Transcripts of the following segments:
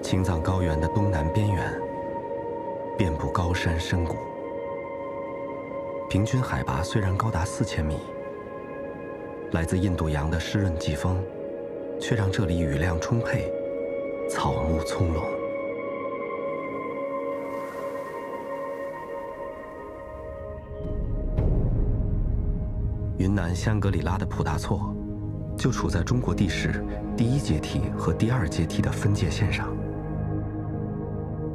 青藏高原的东南边缘，遍布高山深谷，平均海拔虽然高达4000米，来自印度洋的湿润季风，却让这里雨量充沛，草木葱茏。云南香格里拉的普达措，就处在中国地势第1阶梯和第2阶梯的分界线上。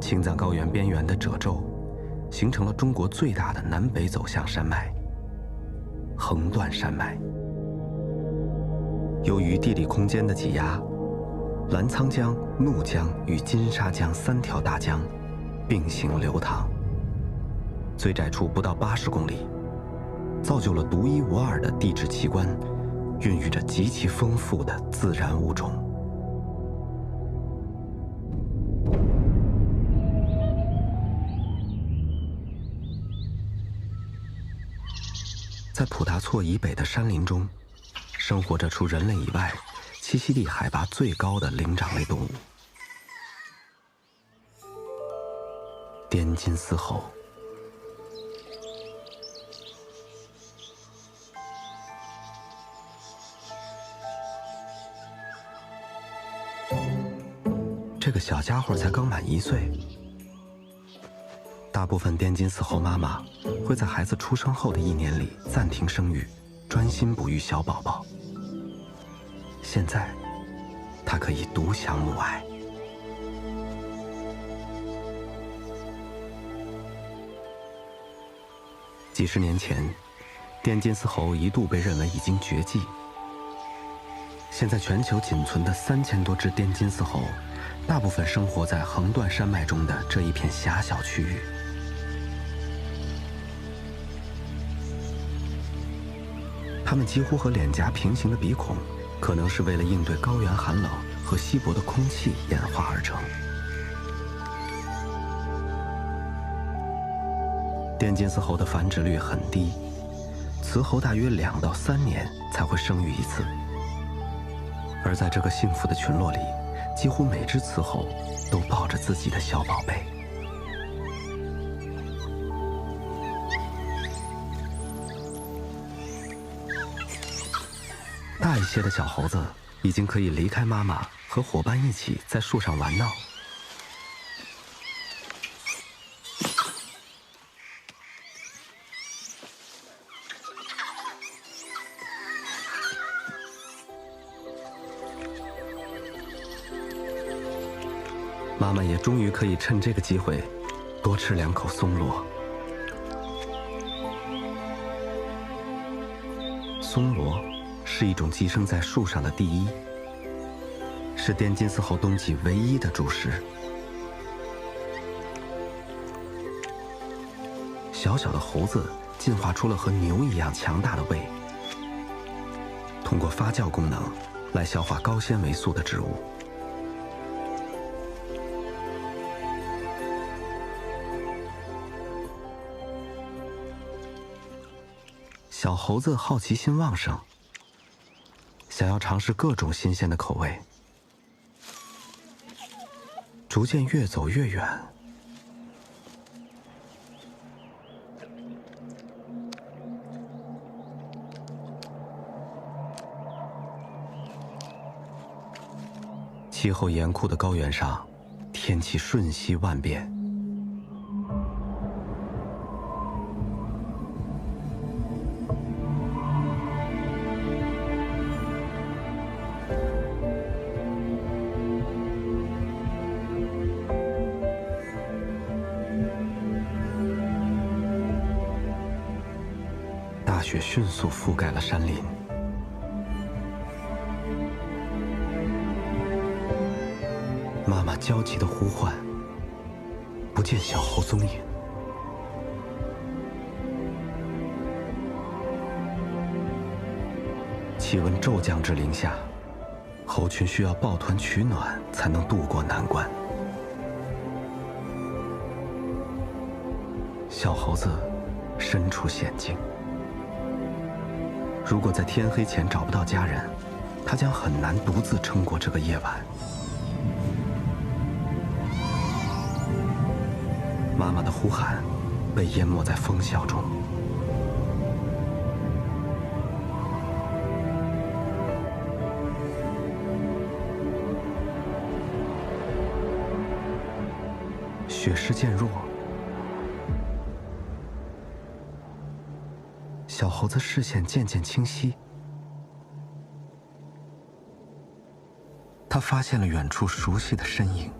青藏高原边缘的褶皱，形成了中国最大的南北走向山脉——横断山脉。由于地理空间的挤压，澜沧江、怒江与金沙江3条大江并行流淌，最窄处不到80公里，造就了独一无二的地质奇观，孕育着极其丰富的自然物种。在普达措以北的山林中，生活着除人类以外栖息地海拔最高的灵长类动物——滇金丝猴。这个小家伙才刚满1岁。大部分滇金丝猴妈妈会在孩子出生后的1年里暂停生育，专心哺育小宝宝。现在，它可以独享母爱。几十年前，滇金丝猴一度被认为已经绝迹。现在全球仅存的3000多只滇金丝猴，大部分生活在横断山脉中的这一片狭小区域。它们几乎和脸颊平行的鼻孔，可能是为了应对高原寒冷和稀薄的空气演化而成。滇金丝猴的繁殖率很低，雌猴大约2到3年才会生育1次。而在这个幸福的群落里，几乎每只雌猴都抱着自己的小宝贝。大一些的小猴子已经可以离开妈妈，和伙伴一起在树上玩闹。妈妈也终于可以趁这个机会多吃2口松萝。松萝是一种寄生在树上的地衣，是滇金丝猴冬季唯一的主食。小小的猴子进化出了和牛一样强大的胃，通过发酵功能来消化高纤维素的植物。小猴子好奇心旺盛，想要尝试各种新鲜的口味，逐渐越走越远。气候严酷的高原上，天气瞬息万变。大雪迅速覆盖了山林，妈妈焦急地呼唤，不见小猴踪影。气温骤降至零下，猴群需要抱团取暖才能渡过难关。小猴子身处险境，如果在天黑前找不到家人，它将很难独自撑过这个夜晚。妈妈的呼喊被淹没在风啸中。雪势渐弱，小猴子视线渐渐清晰。他发现了远处熟悉的身影。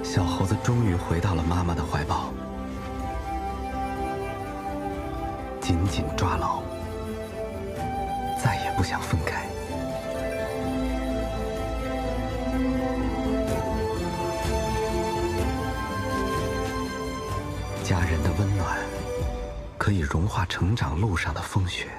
小猴子终于回到了妈妈的怀抱，紧紧抓牢，再也不想分开。家人的温暖，可以融化成长路上的风雪。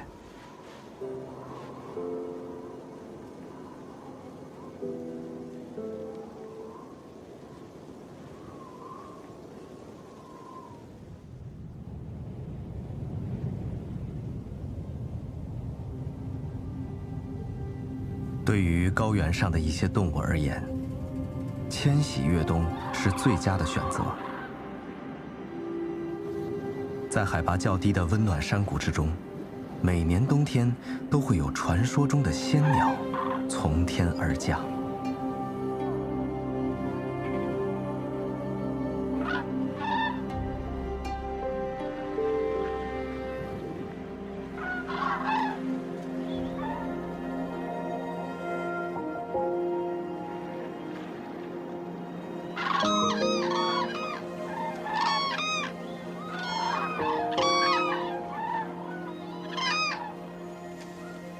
对于高原上的一些动物而言，迁徙越冬是最佳的选择。在海拔较低的温暖山谷之中，每年冬天都会有传说中的仙鸟从天而降。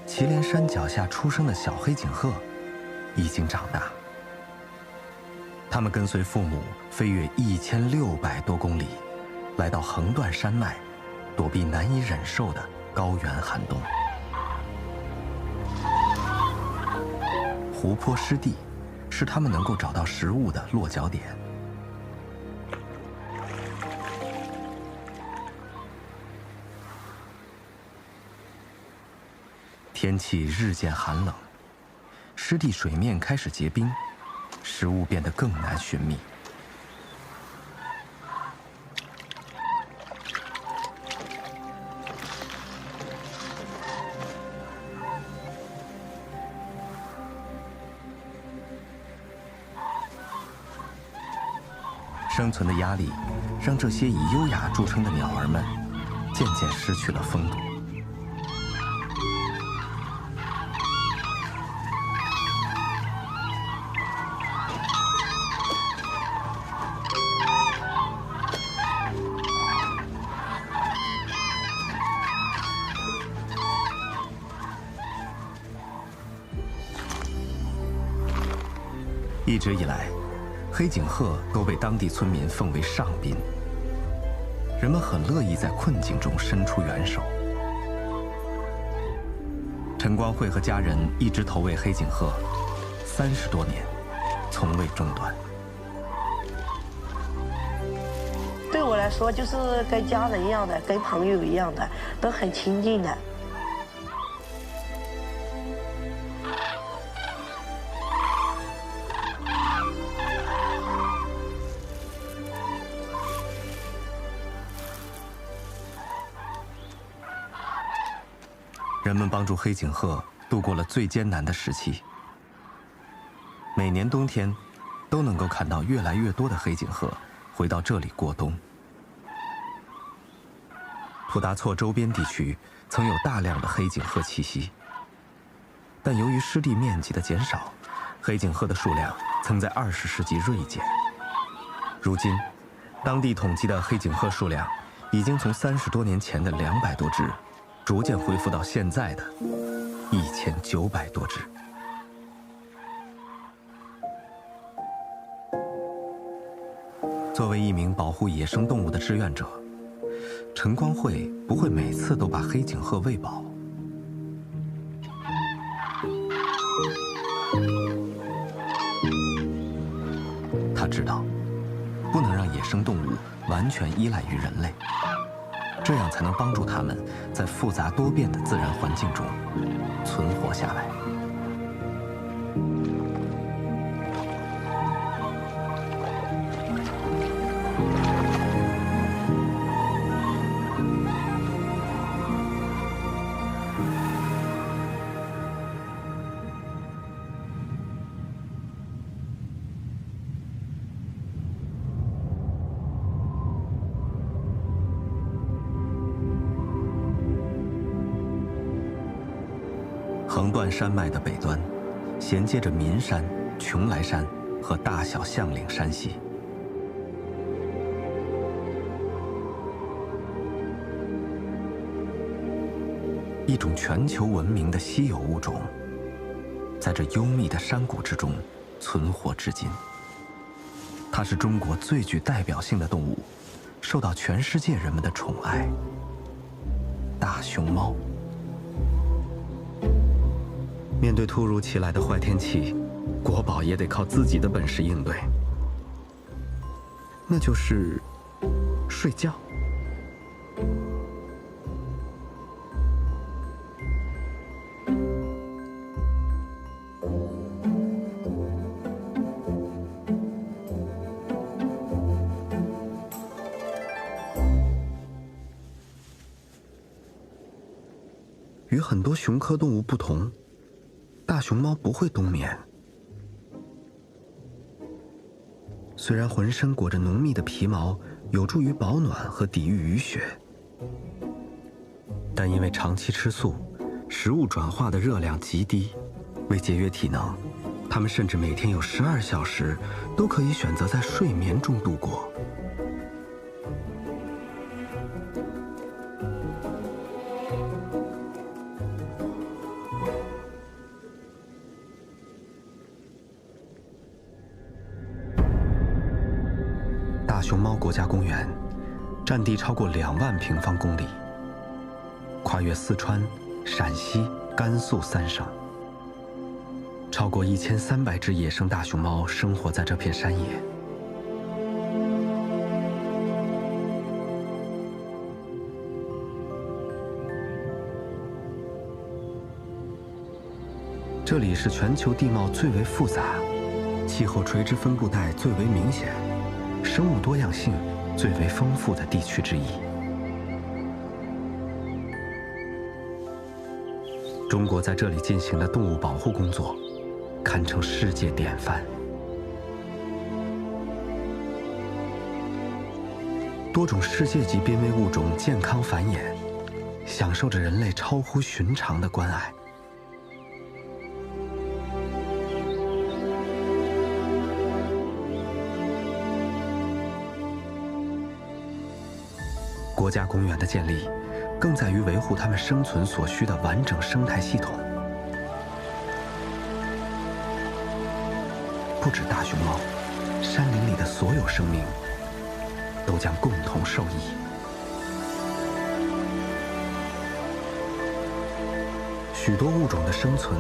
祁连山脚下出生的小黑颈鹤已经长大，它们跟随父母飞越1600多公里，来到横断山脉，躲避难以忍受的高原寒冬。湖泊湿地是它们能够找到食物的落脚点。天气日渐寒冷，湿地水面开始结冰，食物变得更难寻觅。生存的压力让这些以优雅著称的鸟儿们渐渐失去了风度。一直以来，黑颈鹤都被当地村民奉为上宾，人们很乐意在困境中伸出援手。陈光慧和家人一直投喂黑颈鹤30多年，从未中断。对我来说，就是跟家人一样的，跟朋友一样的，都很亲近的。人们帮助黑颈鹤度过了最艰难的时期。每年冬天，都能够看到越来越多的黑颈鹤回到这里过冬。普达措周边地区曾有大量的黑颈鹤栖息，但由于湿地面积的减少，黑颈鹤的数量曾在20世纪锐减。如今，当地统计的黑颈鹤数量已经从30多年前的200多只，逐渐恢复到现在的1900多只。作为一名保护野生动物的志愿者，陈光慧不会每次都把黑颈鹤喂饱，生动物完全依赖于人类，这样才能帮助它们在复杂多变的自然环境中存活下来。横断山脉的北端，衔接着岷山、邛崃山和大小相岭山系。一种全球闻名的稀有物种，在这幽密的山谷之中存活至今。它是中国最具代表性的动物，受到全世界人们的宠爱——大熊猫。面对突如其来的坏天气，国宝也得靠自己的本事应对，那就是睡觉。与很多熊科动物不同，大熊猫不会冬眠。虽然浑身裹着浓密的皮毛，有助于保暖和抵御雨雪，但因为长期吃素，食物转化的热量极低，为节约体能，它们甚至每天有12小时都可以选择在睡眠中度过。大熊猫国家公园占地超过2万平方公里，跨越四川、陕西、甘肃3省，超过1300只野生大熊猫生活在这片山野。这里是全球地貌最为复杂、气候垂直分布带最为明显、生物多样性最为丰富的地区之一。中国在这里进行的动物保护工作，堪称世界典范。多种世界级濒危物种健康繁衍，享受着人类超乎寻常的关爱。国家公园的建立，更在于维护它们生存所需的完整生态系统。不止大熊猫，山林里的所有生命都将共同受益。许多物种的生存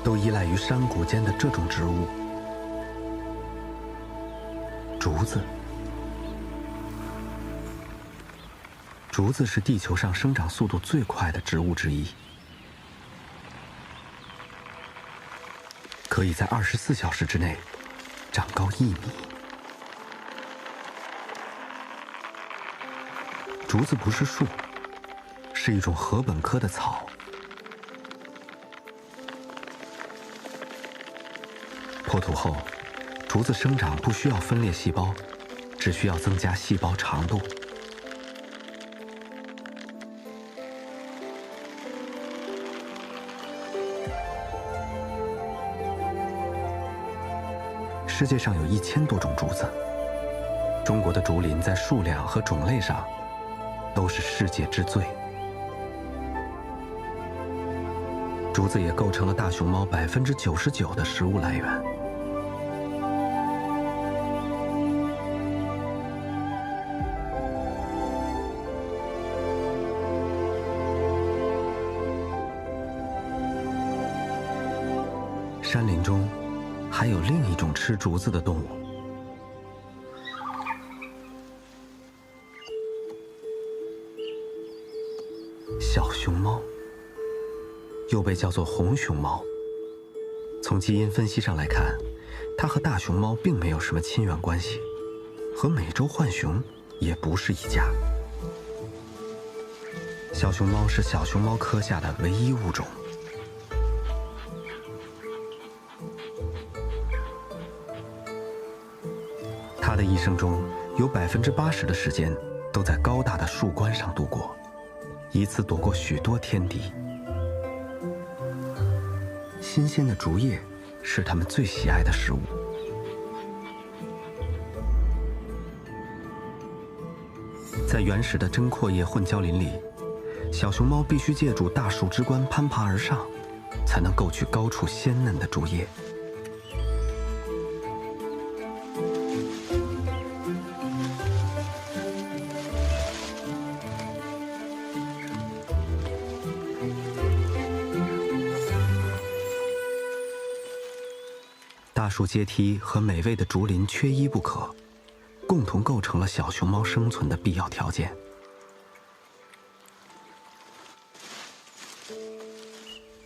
都依赖于山谷间的这种植物——竹子。竹子是地球上生长速度最快的植物之一，可以在24小时之内长高1米。竹子不是树，是一种禾本科的草。破土后，竹子生长不需要分裂细胞，只需要增加细胞长度。世界上有1000多种竹子，中国的竹林在数量和种类上都是世界之最。竹子也构成了大熊猫99%的食物来源。山林中还有另一种吃竹子的动物熊猫，又被叫做红熊猫。从基因分析上来看，它和大熊猫并没有什么亲缘关系，和美洲浣熊也不是一家。小熊猫是小熊猫科下的唯一物种。它的一生中有80%的时间都在高大的树冠上度过，一次躲过许多天敌。新鲜的竹叶是它们最喜爱的食物。在原始的针阔叶混交林里，小熊猫必须借助大树枝冠攀爬而上，才能够取高处鲜嫩的竹叶。大树阶梯和美味的竹林缺一不可，共同构成了小熊猫生存的必要条件。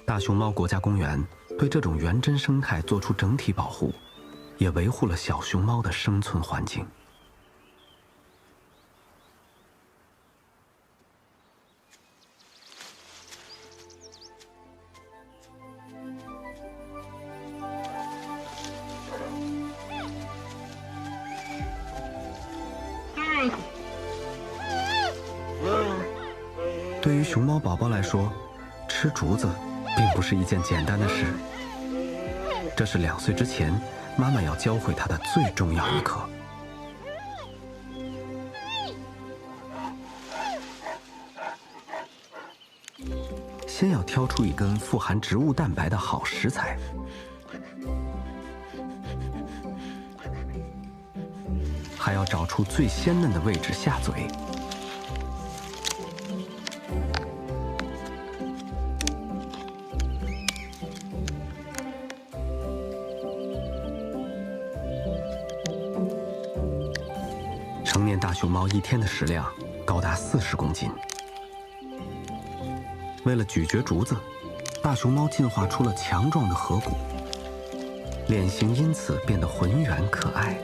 大熊猫国家公园对这种原真生态做出整体保护，也维护了小熊猫的生存环境。对于熊猫宝宝来说，吃竹子并不是一件简单的事。这是2岁之前妈妈要教会他的最重要一课。先要挑出一根富含植物蛋白的好食材，还要找出最鲜嫩的位置下嘴。成年大熊猫一天的食量高达40公斤。为了咀嚼竹子，大熊猫进化出了强壮的颌骨，脸型因此变得浑圆可爱。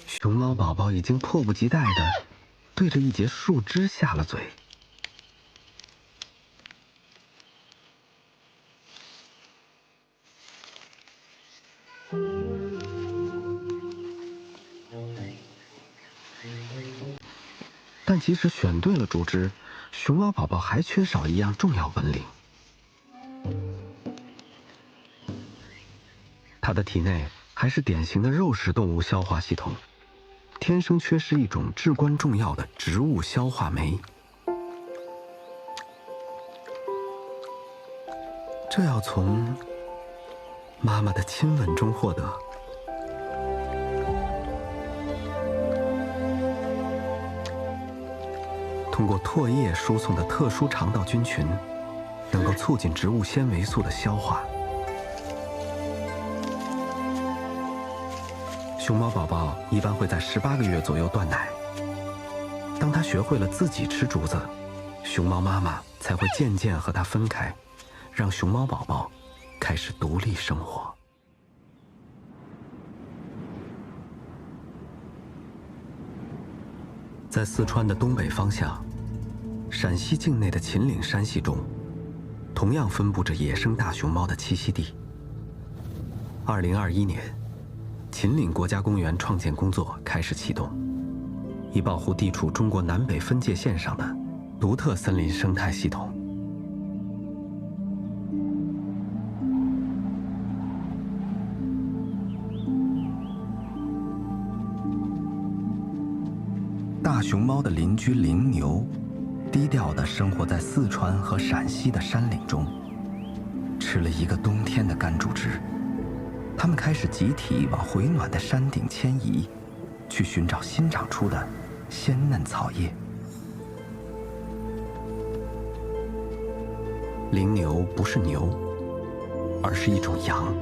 熊猫宝宝已经迫不及待地对着一截树枝下了嘴。但即使选对了竹枝，熊猫宝宝还缺少一样重要本领。它的体内还是典型的肉食动物消化系统，天生缺失一种至关重要的植物消化酶。这要从妈妈的亲吻中获得。通过唾液输送的特殊肠道菌群，能够促进植物纤维素的消化。熊猫宝宝一般会在18个月左右断奶。当它学会了自己吃竹子，熊猫妈妈才会渐渐和它分开，让熊猫宝宝开始独立生活。在四川的东北方向，陕西境内的秦岭山系中，同样分布着野生大熊猫的栖息地。2021年，秦岭国家公园创建工作开始启动，以保护地处中国南北分界线上的独特森林生态系统。大熊猫的邻居羚牛，低调地生活在四川和陕西的山岭中，吃了一个冬天的干竹枝。它们开始集体往回暖的山顶迁移，去寻找新长出的鲜嫩草叶。羚牛不是牛，而是一种羊。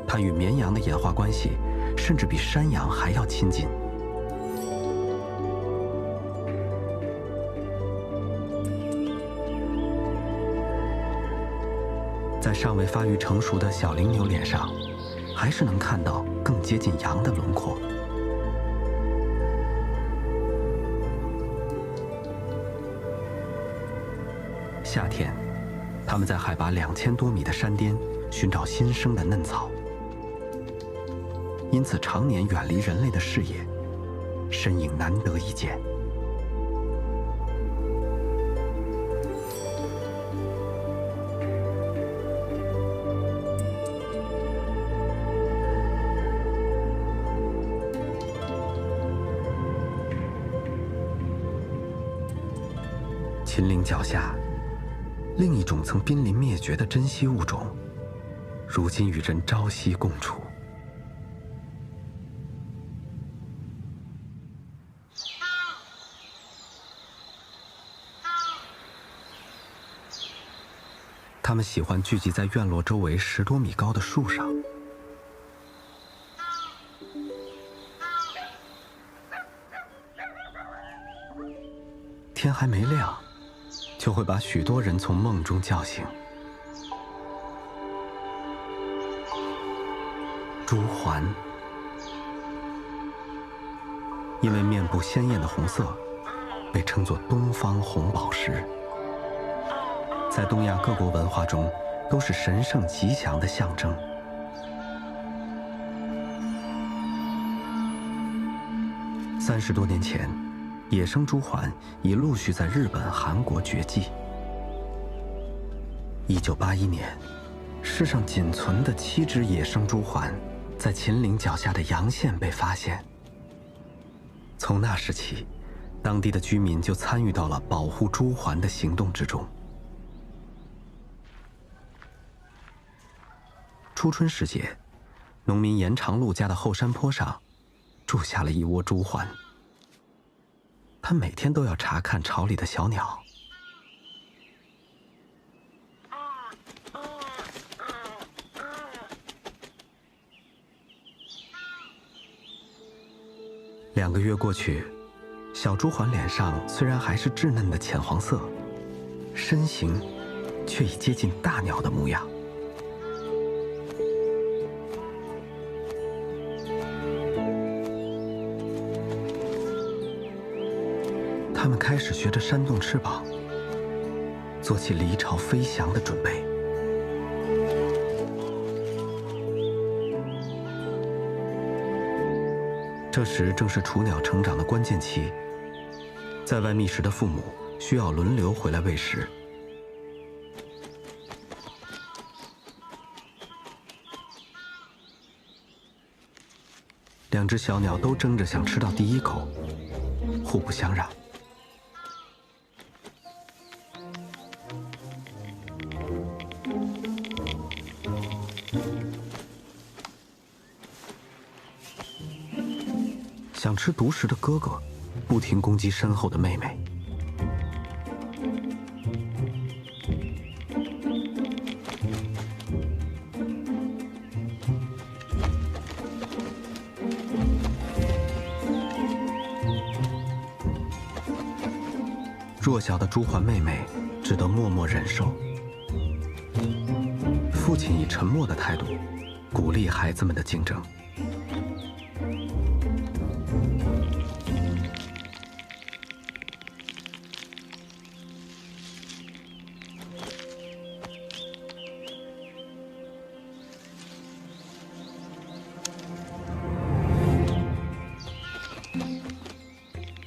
它与绵羊的演化关系甚至比山羊还要亲近。在尚未发育成熟的小羚牛脸上，还是能看到更接近羊的轮廓。夏天，它们在海拔2000多米的山巅寻找新生的嫩草，因此常年远离人类的视野，身影难得一见。秦岭脚下，另一种曾濒临灭绝的珍稀物种，如今与人朝夕共处。它们喜欢聚集在院落周围10多米高的树上。天还没亮，就会把许多人从梦中叫醒。朱鹮，因为面部鲜艳的红色，被称作东方红宝石。在东亚各国文化中，都是神圣吉祥的象征。30多年前，野生朱鹮已陆续在日本、韩国绝迹。1981年，世上仅存的7只野生朱鹮，在秦岭脚下的洋县被发现。从那时起，当地的居民就参与到了保护朱鹮的行动之中。初春时节，农民严长禄家的后山坡上，住下了一窝朱鹮。他每天都要查看巢里的小鸟。2个月过去，小朱鹮脸上虽然还是稚嫩的浅黄色，身形却已接近大鸟的模样。它们开始学着扇动翅膀，做起离巢飞翔的准备。这时正是雏鸟成长的关键期，在外觅食的父母需要轮流回来喂食。2只小鸟都争着想吃到第一口，互不相让。想吃独食的哥哥不停攻击身后的妹妹。弱小的朱鹮妹妹只得默默忍受。父亲以沉默的态度鼓励孩子们的竞争。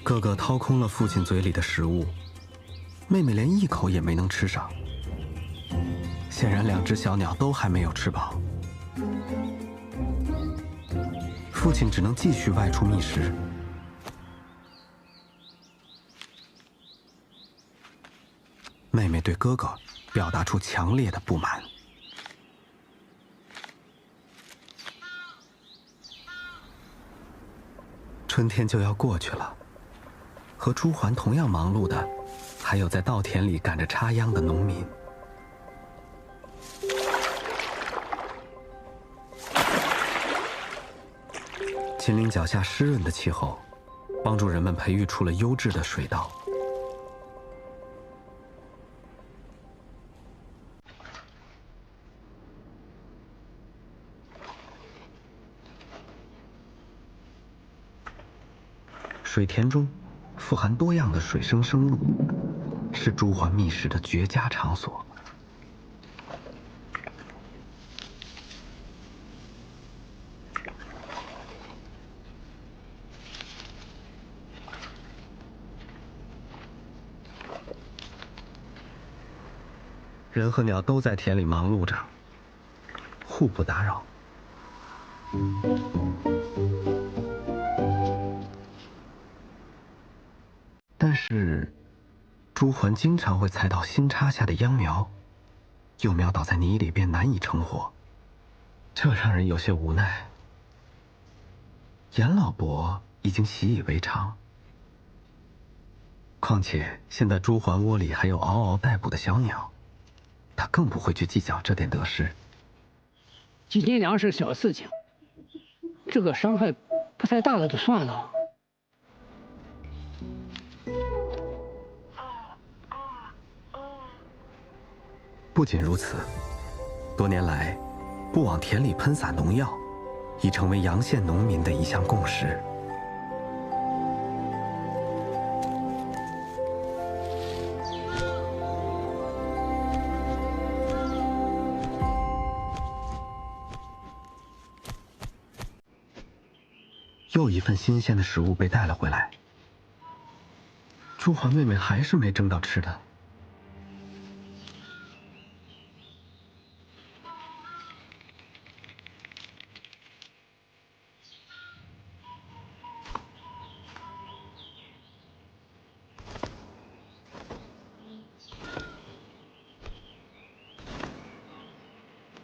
哥哥掏空了父亲嘴里的食物，妹妹连一口也没能吃上。显然2只小鸟都还没有吃饱，父亲只能继续外出觅食。妹妹对哥哥表达出强烈的不满。春天就要过去了，和朱鹮同样忙碌的，还有在稻田里赶着插秧的农民。秦岭脚下湿润的气候，帮助人们培育出了优质的水稻。水田中富含多样的水生生物，是朱鹮觅食的绝佳场所。人和鸟都在田里忙碌着，互不打扰。但是，朱鹮经常会踩到新插下的秧苗，幼苗倒在泥里便难以成活，这让人有些无奈。严老伯已经习以为常，况且现在朱鹮窝里还有嗷嗷待哺的小鸟，他更不会去计较这点得失。几斤粮食小事情，这个伤害不太大了就算了。不仅如此，多年来，不往田里喷洒农药，已成为阳县农民的一项共识。又一份新鲜的食物被带了回来，朱鹮妹妹还是没争到吃的。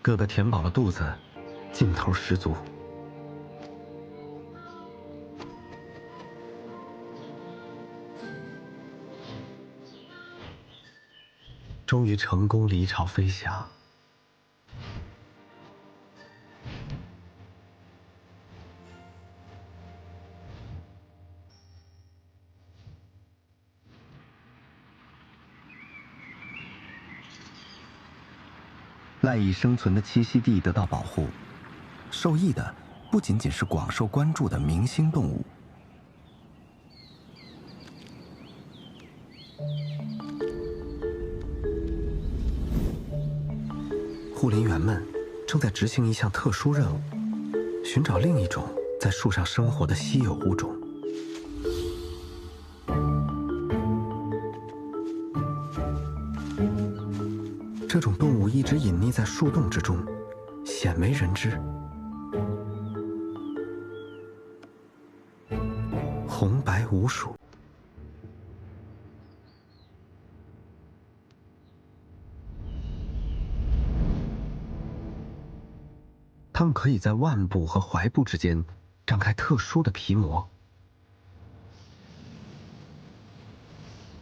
哥哥填饱了肚子，劲头十足。终于成功离巢飞翔。赖以生存的栖息地得到保护，受益的不仅仅是广受关注的明星动物。护林员们正在执行一项特殊任务，寻找另一种在树上生活的稀有物种。这种动物一直隐匿在树洞之中，鲜为人知。红白无鼠。它们可以在腕部和踝部之间张开特殊的皮膜，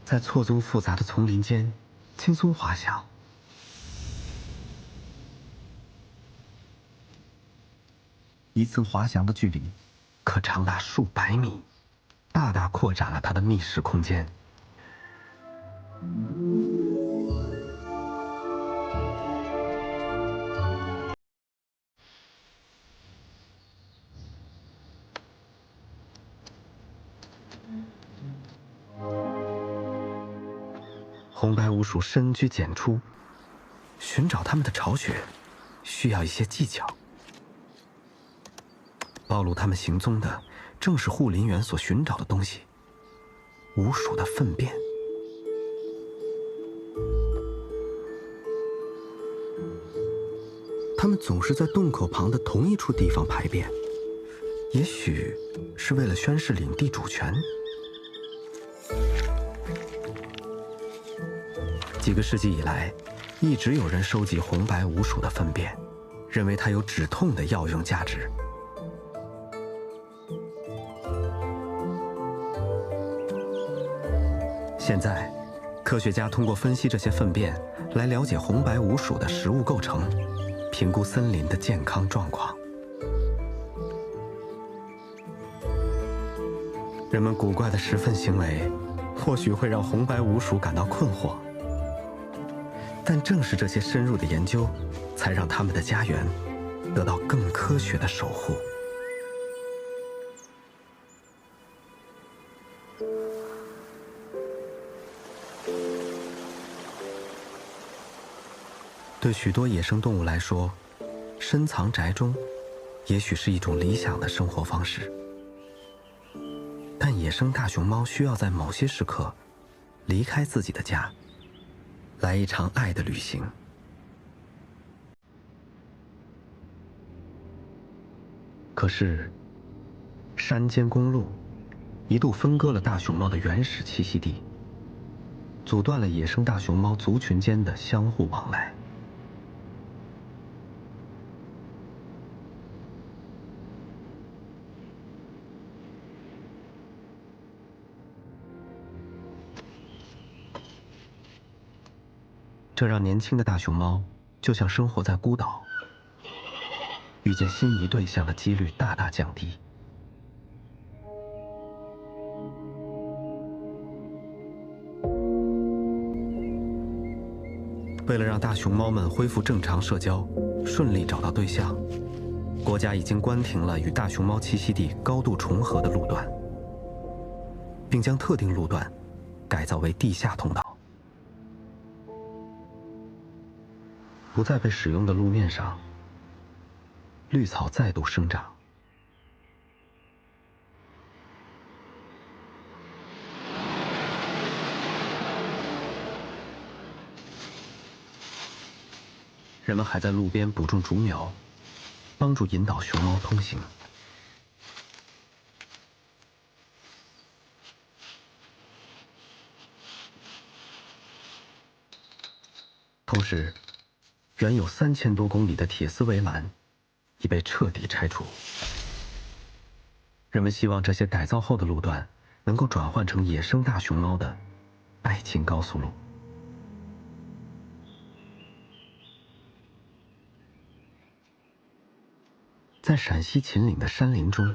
在错综复杂的丛林间轻松滑翔。一次滑翔的距离可长达数百米，大大扩展了它的觅食空间。红白鼯鼠深居简出，寻找它们的巢穴需要一些技巧。暴露它们行踪的正是护林员所寻找的东西——鼯鼠的粪便。它们总是在洞口旁的同一处地方排便，也许是为了宣示领地主权。几个世纪以来，一直有人收集红白鼯鼠的粪便，认为它有止痛的药用价值。现在，科学家通过分析这些粪便，来了解红白鼯鼠的食物构成，评估森林的健康状况。人们古怪的食粪行为，或许会让红白五鼠感到困惑，但正是这些深入的研究，才让他们的家园得到更科学的守护。对许多野生动物来说，深藏宅中，也许是一种理想的生活方式。但野生大熊猫需要在某些时刻离开自己的家，来一场爱的旅行。可是，山间公路一度分割了大熊猫的原始栖息地，阻断了野生大熊猫族群间的相互往来。这让年轻的大熊猫就像生活在孤岛，遇见心仪对象的几率大大降低。为了让大熊猫们恢复正常社交，顺利找到对象，国家已经关停了与大熊猫栖息地高度重合的路段，并将特定路段改造为地下通道。不再被使用的路面上，绿草再度生长。人们还在路边补种竹苗，帮助引导熊猫通行。同时，原有3000多公里的铁丝围栏已被彻底拆除。人们希望这些改造后的路段能够转换成野生大熊猫的爱情高速路。在陕西秦岭的山林中，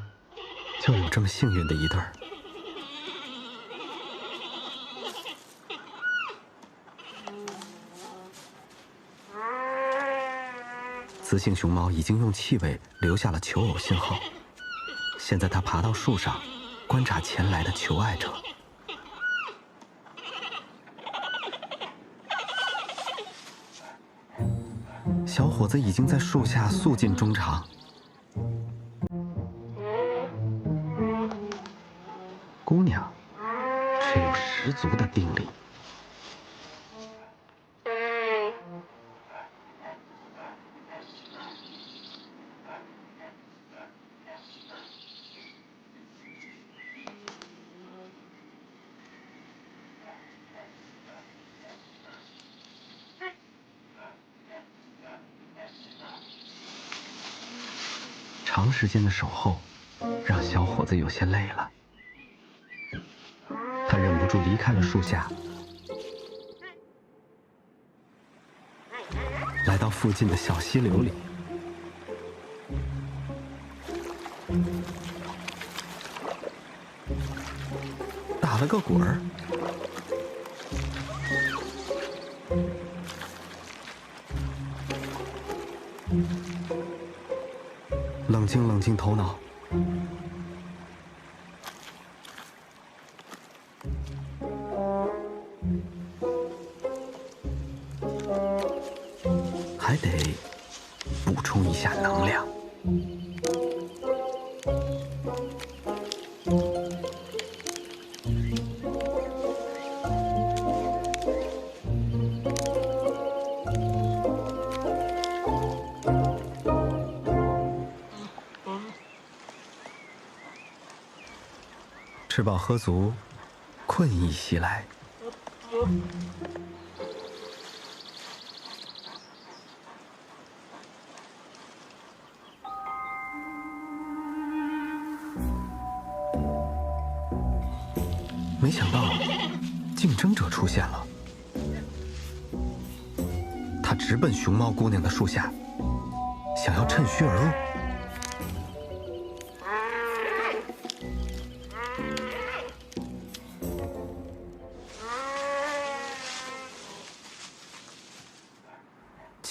就有这么幸运的一对儿。雌性熊猫已经用气味留下了求偶信号，现在它爬到树上，观察前来的求爱者。小伙子已经在树下诉尽衷肠，姑娘却有十足的定力。长时间的守候让小伙子有些累了，他忍不住离开了树下，来到附近的小溪流里。打了个滚儿，冷静冷静头脑，还得补充一下能量。吃饱喝足，困意袭来。没想到，竞争者出现了。他直奔熊猫姑娘的树下，想要趁虚而入。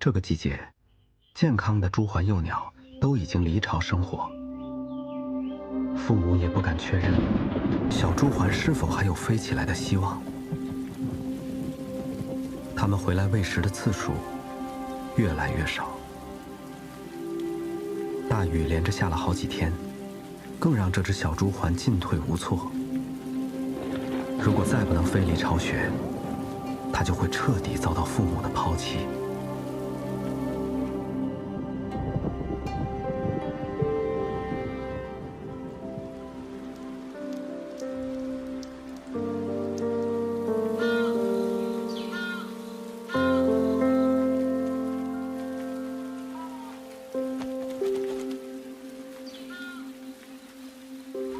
这个季节，健康的朱鹮幼鸟都已经离巢生活，父母也不敢确认小朱鹮是否还有飞起来的希望。它们回来喂食的次数越来越少。大雨连着下了好几天，更让这只小朱鹮进退无措。如果再不能飞离巢穴，它就会彻底遭到父母的抛弃。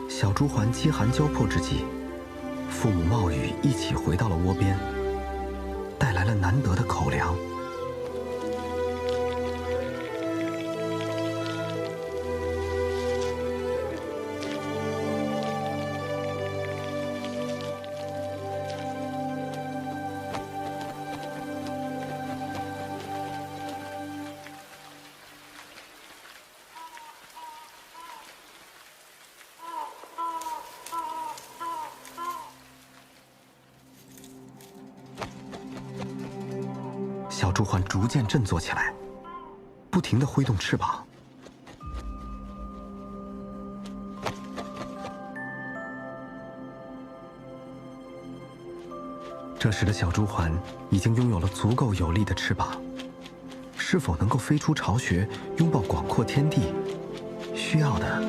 小朱鹮饥寒交迫之际，父母冒雨一起回到了窝边，带来了难得的口粮。小朱鹮逐渐振作起来，不停地挥动翅膀。这时的小朱鹮已经拥有了足够有力的翅膀，是否能够飞出巢穴，拥抱广阔天地，需要的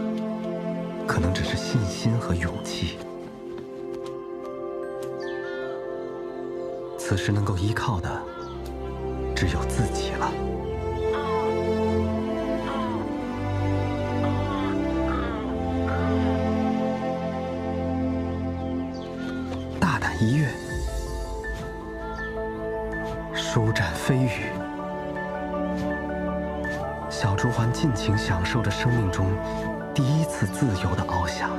可能只是信心和勇气。此时能够依靠的只有自己了。大胆一跃，舒展飞羽，小朱鹮尽情享受着生命中第一次自由的翱翔。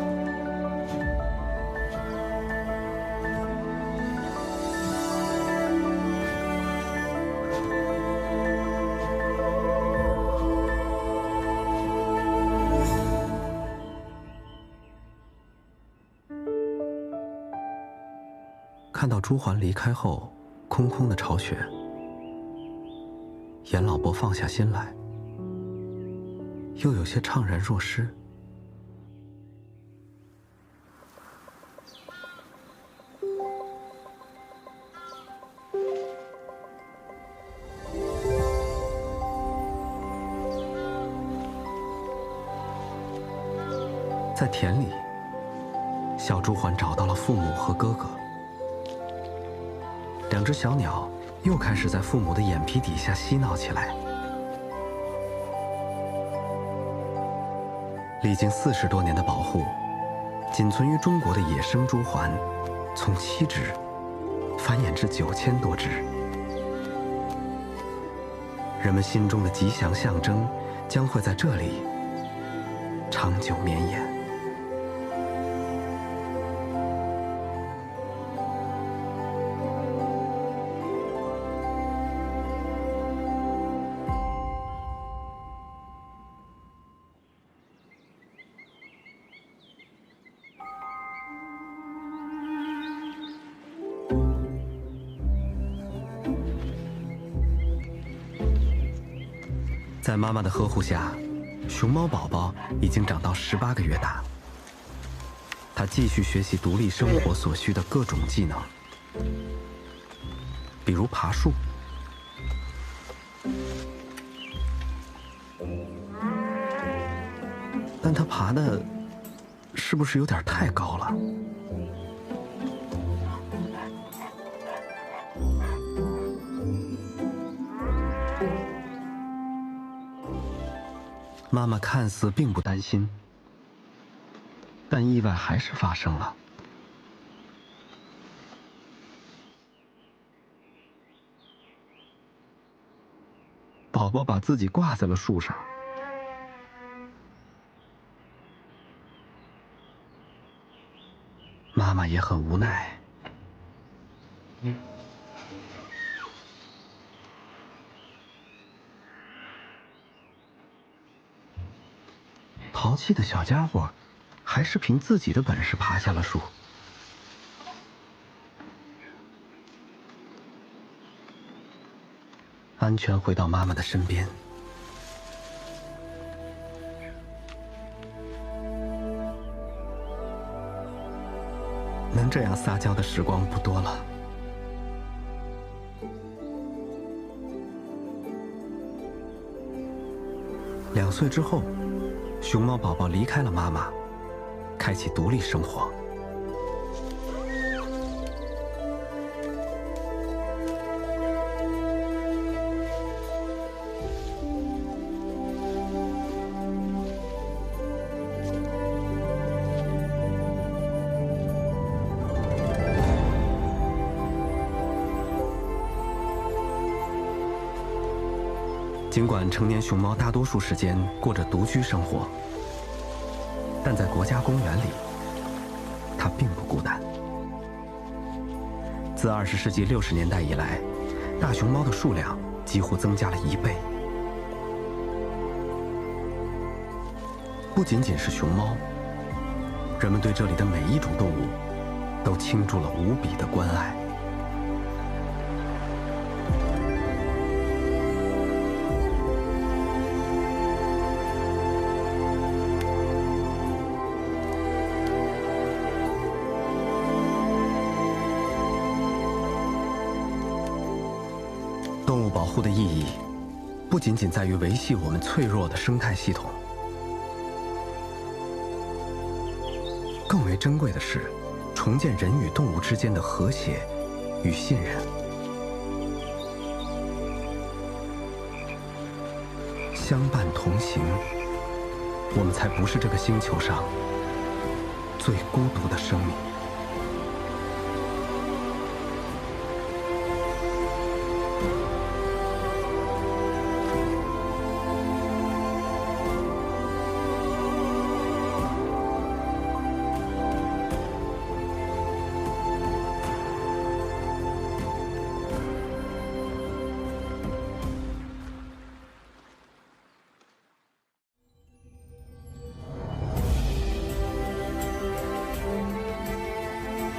看到朱鹮离开后，空空的巢穴，严老伯放下心来，又有些怅然若失。在田里，小朱鹮找到了父母和哥哥。两只小鸟又开始在父母的眼皮底下嬉闹起来。历经40多年的保护，仅存于中国的野生朱鹮，从7只繁衍至9000多只。人们心中的吉祥象征将会在这里长久绵延。在妈妈的呵护下，熊猫宝宝已经长到18个月大。它继续学习独立生活所需的各种技能，比如爬树。但它爬的是不是有点太高了？妈妈看似并不担心，但意外还是发生了。宝宝把自己挂在了树上，妈妈也很无奈。淘气的小家伙，还是凭自己的本事爬下了树。安全回到妈妈的身边。能这样撒娇的时光不多了。2岁之后，熊猫宝宝离开了妈妈，开启独立生活。尽管成年熊猫大多数时间过着独居生活，但在国家公园里，它并不孤单。自20世纪60年代以来，大熊猫的数量几乎增加了1倍。不仅仅是熊猫，人们对这里的每一种动物都倾注了无比的关爱。动物保护的意义，不仅仅在于维系我们脆弱的生态系统，更为珍贵的是，重建人与动物之间的和谐与信任。相伴同行，我们才不是这个星球上最孤独的生命。